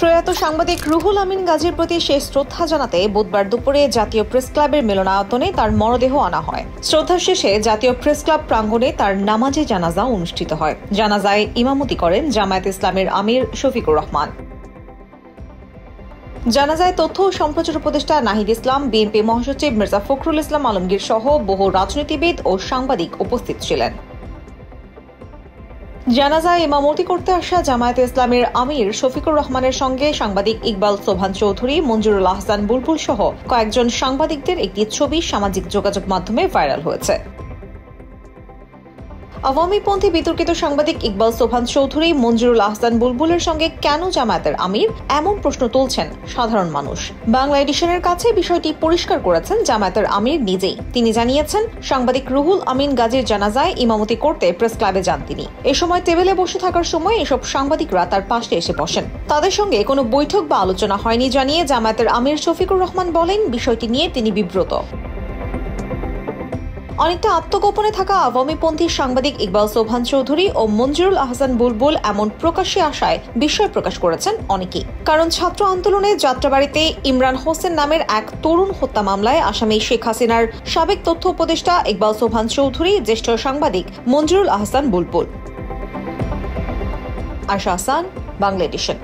প্রয়াত সাংবাদিক রুহুল আমিন গাজীর প্রতি শেষ শ্রদ্ধা জানাতে বুধবার দুপুরে জাতীয় প্রেস ক্লাবের মিলনায়তনে তার মরদেহ আনা হয়। শ্রদ্ধা শেষে জাতীয় প্রেস ক্লাব প্রাঙ্গণে তার নামাজে জানাজা অনুষ্ঠিত হয়। জানাজায় ইমামতি করেন জামায়াত ইসলামের আমির শফিকুর রহমান। জানাজায় তথ্য ও সম্প্রচার উপদেষ্টা নাহিদ ইসলাম, বিএনপি মহাসচিব মির্জা ফখরুল ইসলাম আলমগীর সহ বহু রাজনীতিবিদ ও সাংবাদিক উপস্থিত ছিলেন। জানাজায় ইমামতি করতে আসা জামায়াতে ইসলামের আমির শফিকুর রহমানের সঙ্গে সাংবাদিক ইকবাল সোবহান চৌধুরী, মঞ্জুরুল আহসান বুলবুল সহ কয়েকজন সাংবাদিকদের একটি ছবি সামাজিক যোগাযোগ মাধ্যমে ভাইরাল হয়েছে। আওয়ামীপন্থী বিতর্কিত সাংবাদিক ইকবাল সোবহান চৌধুরী, মঞ্জুরুল আহসান বুলবুলের সঙ্গে কেন জামায়াতের আমির, এমন প্রশ্ন তুলছেন সাধারণ মানুষ। বাংলা এডিশনের কাছে বিষয়টি পরিষ্কার করেছেন জামায়াতের আমির নিজেই। তিনি জানিয়েছেন, সাংবাদিক রুহুল আমিন গাজীর জানাজায় ইমামতি করতে প্রেস ক্লাবে যান তিনি। এ সময় টেবিলে বসে থাকার সময় এসব সাংবাদিকরা তার পাশে এসে বসেন। তাদের সঙ্গে কোনো বৈঠক বা আলোচনা হয়নি জানিয়ে জামায়াতের আমির শফিকুর রহমান বলেন, বিষয়টি নিয়ে তিনি বিব্রত। অনেকটা আত্মগোপনে থাকা আওয়ামীপন্থী সাংবাদিক ইকবাল সোবহান চৌধুরী ও মঞ্জুরুল আহসান বুলবুল এমন প্রকাশ্যে আসায় বিস্ময় প্রকাশ করেছেন অনেকেই। কারণ ছাত্র আন্দোলনে যাত্রাবাড়িতে ইমরান হোসেন নামের এক তরুণ হত্যা মামলায় আসামি শেখ হাসিনার সাবেক তথ্য উপদেষ্টা ইকবাল সোবহান চৌধুরী, জ্যেষ্ঠ সাংবাদিক মঞ্জুরুল আহসান বুলবুল। আশা আহসান, বাংলা এডিশন।